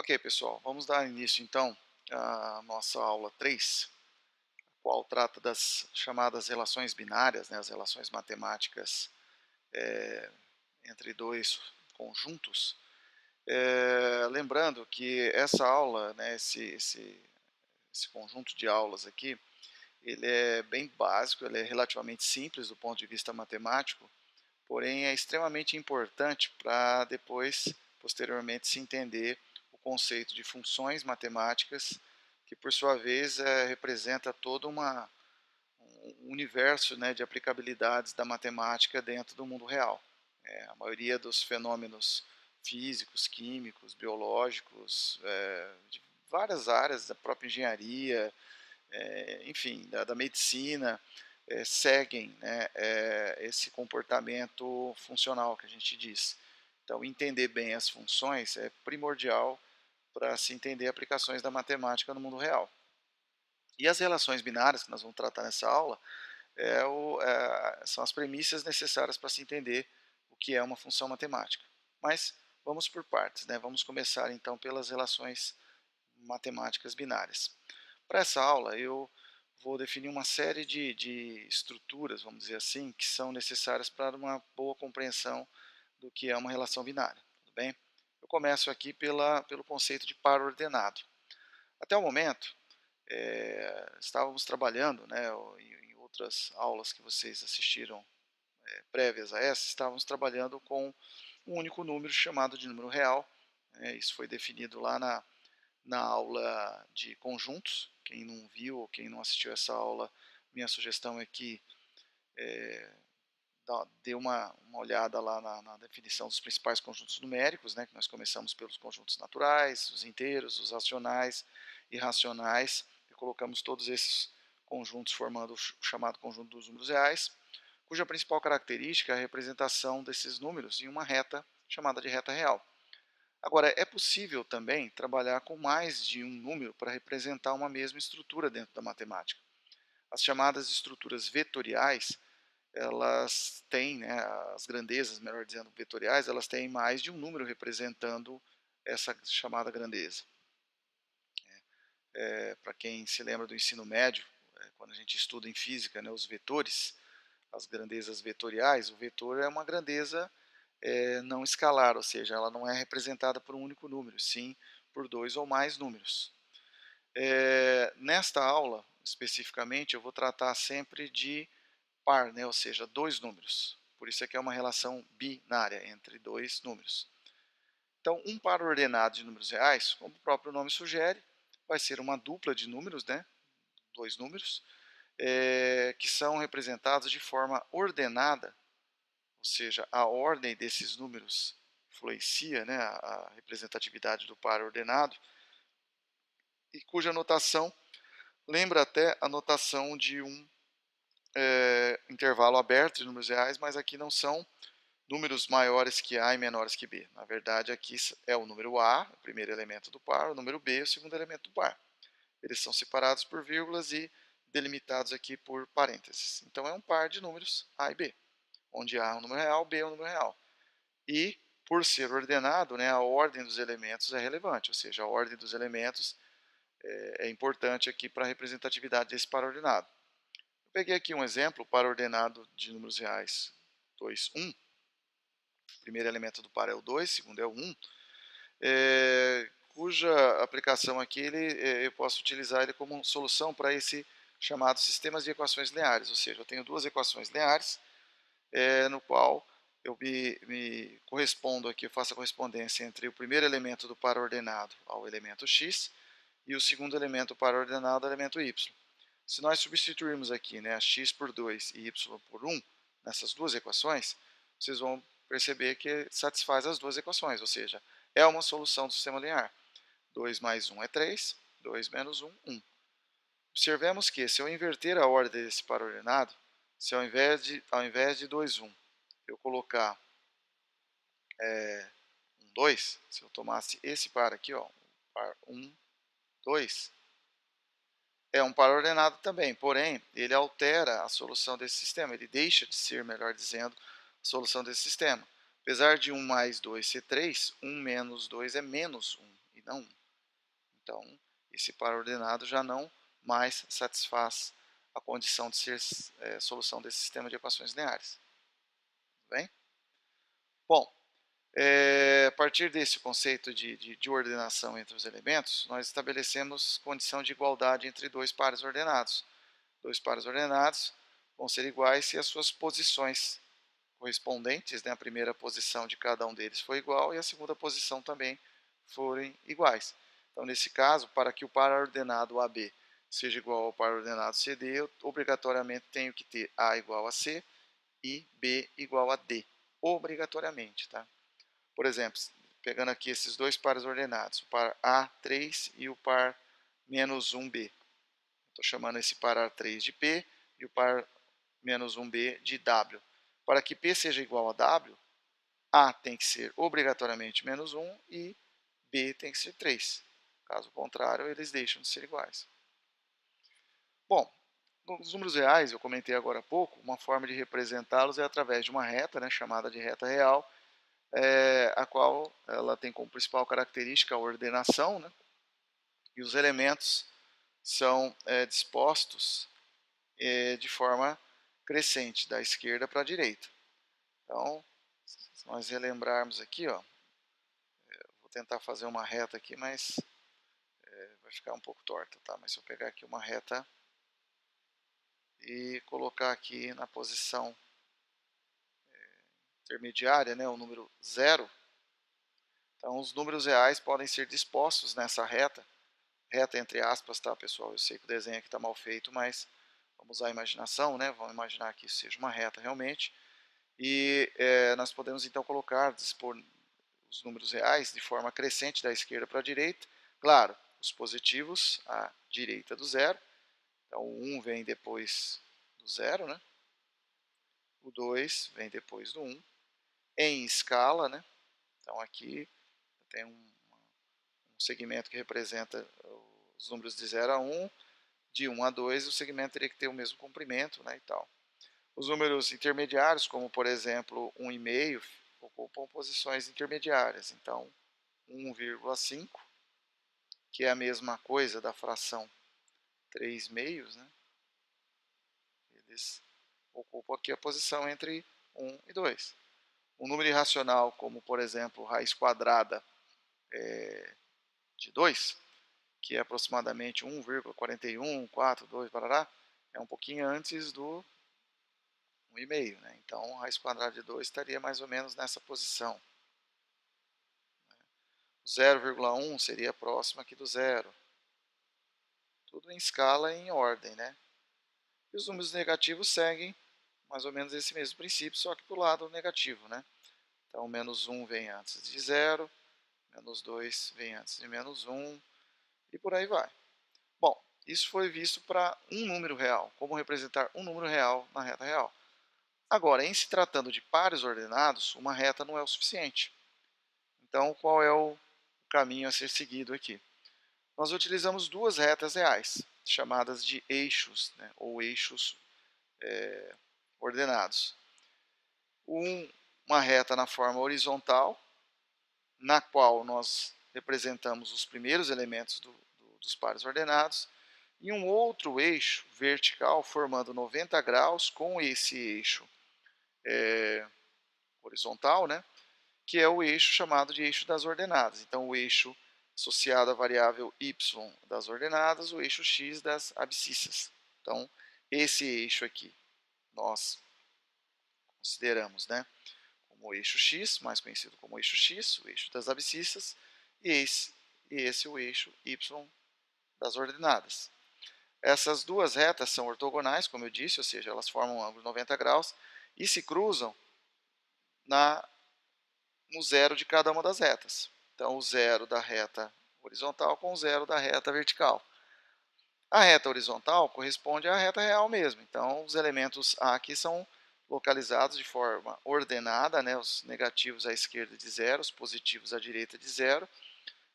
Ok, pessoal, vamos dar início então à nossa aula 3, a qual trata das chamadas relações binárias, né, as relações matemáticas eh, entre dois conjuntos. Lembrando que essa aula, né, esse conjunto de aulas aqui, ele é bem básico, ele é relativamente simples do ponto de vista matemático, porém é extremamente importante para depois, posteriormente, se entender o conceito de funções matemáticas, que por sua vez representa todo um universo, né, de aplicabilidades da matemática dentro do mundo real. A maioria dos fenômenos físicos, químicos, biológicos, de várias áreas, da própria engenharia, enfim, da medicina, seguem, né, esse comportamento funcional que a gente diz. Então, entender bem as funções é primordial para se entender aplicações da matemática no mundo real. E as relações binárias, que nós vamos tratar nessa aula, são as premissas necessárias para se entender o que é uma função matemática. Mas vamos por partes, né? Vamos começar então pelas relações matemáticas binárias. Para essa aula, eu vou definir uma série de estruturas, vamos dizer assim, que são necessárias para uma boa compreensão do que é uma relação binária. Tudo bem? Eu começo aqui pelo conceito de par ordenado. Até o momento, estávamos trabalhando, né, em outras aulas que vocês assistiram prévias a essa, estávamos trabalhando com um único número chamado de número real. Isso foi definido lá na aula de conjuntos. Quem não viu ou quem não assistiu essa aula, minha sugestão é que dê uma olhada lá na definição dos principais conjuntos numéricos, né, que nós começamos pelos conjuntos naturais, os inteiros, os racionais, irracionais, e colocamos todos esses conjuntos formando o chamado conjunto dos números reais, cuja principal característica é a representação desses números em uma reta chamada de reta real. Agora, é possível também trabalhar com mais de um número para representar uma mesma estrutura dentro da matemática. As chamadas estruturas vetoriais, elas têm, né, as grandezas, melhor dizendo, vetoriais, elas têm mais de um número representando essa chamada grandeza. Para quem se lembra do ensino médio, quando a gente estuda em física, né, os vetores, as grandezas vetoriais, o vetor é uma grandeza não escalar, ou seja, ela não é representada por um único número, sim por dois ou mais números. Nesta aula, especificamente, eu vou tratar sempre de par, né, ou seja, dois números. Por isso é que é uma relação binária entre dois números. Então, um par ordenado de números reais, como o próprio nome sugere, vai ser uma dupla de números, né, dois números, que são representados de forma ordenada, ou seja, a ordem desses números influencia, né, a representatividade do par ordenado, e cuja notação lembra até a notação de um intervalo aberto de números reais, mas aqui não são números maiores que A e menores que B. Na verdade, aqui é o número A, o primeiro elemento do par, o número B, o segundo elemento do par. Eles são separados por vírgulas e delimitados aqui por parênteses. Então, é um par de números A e B, onde A é um número real, B é um número real. E, por ser ordenado, né, a ordem dos elementos é relevante, ou seja, a ordem dos elementos é importante aqui para a representatividade desse par ordenado. Eu peguei aqui um exemplo, par ordenado de números reais 2, 1. O primeiro elemento do par é o 2, o segundo é o 1, cuja aplicação aqui eu posso utilizar ele como solução para esse chamado sistemas de equações lineares, ou seja, eu tenho duas equações lineares, no qual eu me correspondo aqui, eu faço a correspondência entre o primeiro elemento do par ordenado ao elemento x e o segundo elemento do par ordenado ao elemento y. Se nós substituirmos aqui, né, x por 2 e y por 1 nessas duas equações, vocês vão perceber que satisfaz as duas equações, ou seja, é uma solução do sistema linear. 2 mais 1 é 3, 2 menos 1, 1. Observemos que se eu inverter a ordem desse par ordenado, se ao invés de 2, 1, eu colocar 1, 2, se eu tomasse esse par aqui, ó, par 1, 2, é um par ordenado também, porém, ele altera a solução desse sistema, ele deixa de ser, melhor dizendo, a solução desse sistema. Apesar de 1 mais 2 ser 3, 1 menos 2 é menos 1. e não 1. Então, esse par ordenado já não mais satisfaz a condição de ser solução desse sistema de equações lineares. Tudo bem? Bom, a partir desse conceito de ordenação entre os elementos, nós estabelecemos condição de igualdade entre dois pares ordenados. Dois pares ordenados vão ser iguais se as suas posições correspondentes, né, a primeira posição de cada um deles foi igual e a segunda posição também forem iguais. Então, nesse caso, para que o par ordenado AB seja igual ao par ordenado CD, eu obrigatoriamente tenho que ter A igual a C e B igual a D, obrigatoriamente, tá? Por exemplo, pegando aqui esses dois pares ordenados, o par A3 e o par menos 1B. Estou chamando esse par A3 de P e o par menos 1B de W. Para que P seja igual a W, A tem que ser obrigatoriamente menos 1 e B tem que ser 3. Caso contrário, eles deixam de ser iguais. Bom, nos números reais, eu comentei agora há pouco, uma forma de representá-los é através de uma reta, né, chamada de reta real, a qual ela tem como principal característica a ordenação, né, e os elementos são dispostos de forma crescente, da esquerda para a direita. Então, se nós relembrarmos aqui, ó, vou tentar fazer uma reta aqui, mas vai ficar um pouco torta, tá? Mas se eu pegar aqui uma reta e colocar aqui na posição intermediária, né, o número 0, então os números reais podem ser dispostos nessa reta, reta entre aspas, tá, pessoal? Eu sei que o desenho aqui está mal feito, mas vamos usar a imaginação, né? Vamos imaginar que isso seja uma reta realmente. E nós podemos então dispor os números reais de forma crescente da esquerda para a direita. Claro, os positivos à direita do zero. Então, o 1 vem depois do zero, né? O 2 vem depois do 1. Em escala, né? Então, aqui tem um segmento que representa os números de 0 a 1. De 1 a 2, o segmento teria que ter o mesmo comprimento, né? E tal. Os números intermediários, como por exemplo 1,5, ocupam posições intermediárias. Então, 1,5, que é a mesma coisa da fração 3 meios, né? Eles ocupam aqui a posição entre 1 e 2. Um número irracional, como por exemplo raiz quadrada de 2, que é aproximadamente 1,4142, barará, é um pouquinho antes do 1,5, né? Então, raiz quadrada de 2 estaria mais ou menos nessa posição. 0,1 seria próximo aqui do zero. Tudo em escala e em ordem, né? E os números negativos seguem mais ou menos esse mesmo princípio, só que para o lado negativo, né? Então, menos 1 vem antes de 0, menos 2 vem antes de menos 1, e por aí vai. Bom, isso foi visto para um número real, como representar um número real na reta real. Agora, em se tratando de pares ordenados, uma reta não é o suficiente. Então, qual é o caminho a ser seguido aqui? Nós utilizamos duas retas reais, chamadas de eixos, né, ou eixos ordenados. Uma reta na forma horizontal, na qual nós representamos os primeiros elementos dos pares ordenados, e um outro eixo vertical formando 90 graus com esse eixo horizontal, né, que é o eixo chamado de eixo das ordenadas. Então, o eixo associado à variável y das ordenadas, o eixo x das abscissas. Então, esse eixo aqui nós consideramos, né, como o eixo x, mais conhecido como eixo x, o eixo das abscissas, e esse o eixo y das ordenadas. Essas duas retas são ortogonais, como eu disse, ou seja, elas formam um ângulo de 90 graus e se cruzam no zero de cada uma das retas. Então, o zero da reta horizontal com o zero da reta vertical. A reta horizontal corresponde à reta real mesmo. Então, os elementos A aqui são localizados de forma ordenada, né, os negativos à esquerda de zero, os positivos à direita de zero,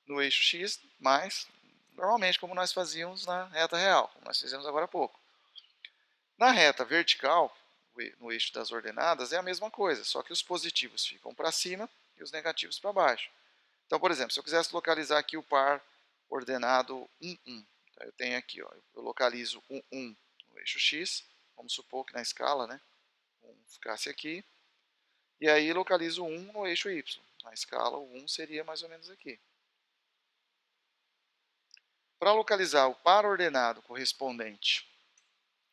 no eixo x, mas normalmente como nós fazíamos na reta real, como nós fizemos agora há pouco. Na reta vertical, no eixo das ordenadas, é a mesma coisa, só que os positivos ficam para cima e os negativos para baixo. Então, por exemplo, se eu quisesse localizar aqui o par ordenado 1, 1, tá? Eu tenho aqui, ó, eu localizo o 1 no eixo x, vamos supor que na escala, né, 1 ficasse aqui, e aí localizo o 1 no eixo y. Na escala, o 1 seria mais ou menos aqui. Para localizar o par ordenado correspondente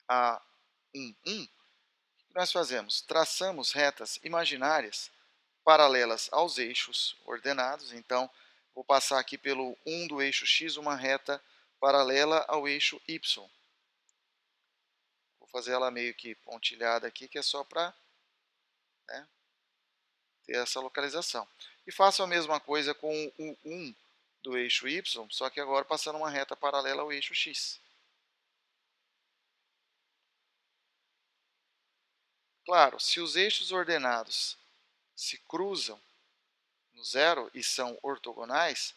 a 1, 1, o que nós fazemos? Traçamos retas imaginárias paralelas aos eixos ordenados. Então, vou passar aqui pelo 1 do eixo x uma reta paralela ao eixo y. Vou fazer ela meio que pontilhada aqui, que é só para, né, ter essa localização. E faço a mesma coisa com o 1 do eixo y, só que agora passando uma reta paralela ao eixo x. Claro, se os eixos ordenados se cruzam no zero e são ortogonais,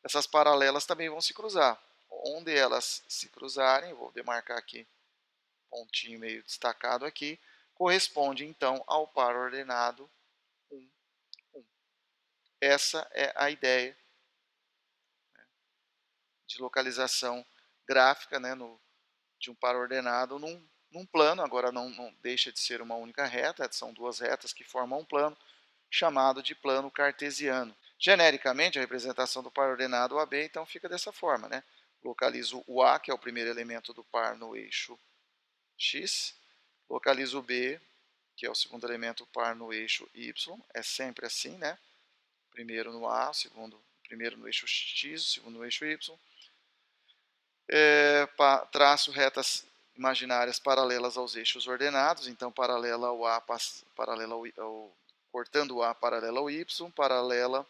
essas paralelas também vão se cruzar. Onde elas se cruzarem, vou demarcar aqui, pontinho meio destacado aqui, corresponde então ao par ordenado 1, 1. Essa é a ideia, né, de localização gráfica, né, de um par ordenado num plano. Agora não deixa de ser uma única reta, são duas retas que formam um plano, chamado de plano cartesiano. Genericamente, a representação do par ordenado AB, então, fica dessa forma, né? Localizo o A, que é o primeiro elemento do par, no eixo x, localizo o B, que é o segundo elemento par, no eixo y, é sempre assim, né? Primeiro no A, primeiro no eixo x, segundo no eixo y. Traço retas imaginárias paralelas aos eixos ordenados, então paralela ao A, paralela cortando o A paralela ao y, paralela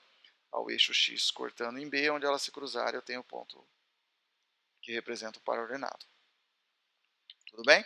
ao eixo x cortando em B, onde elas se cruzarem eu tenho o ponto que representa o par ordenado. Tudo bem?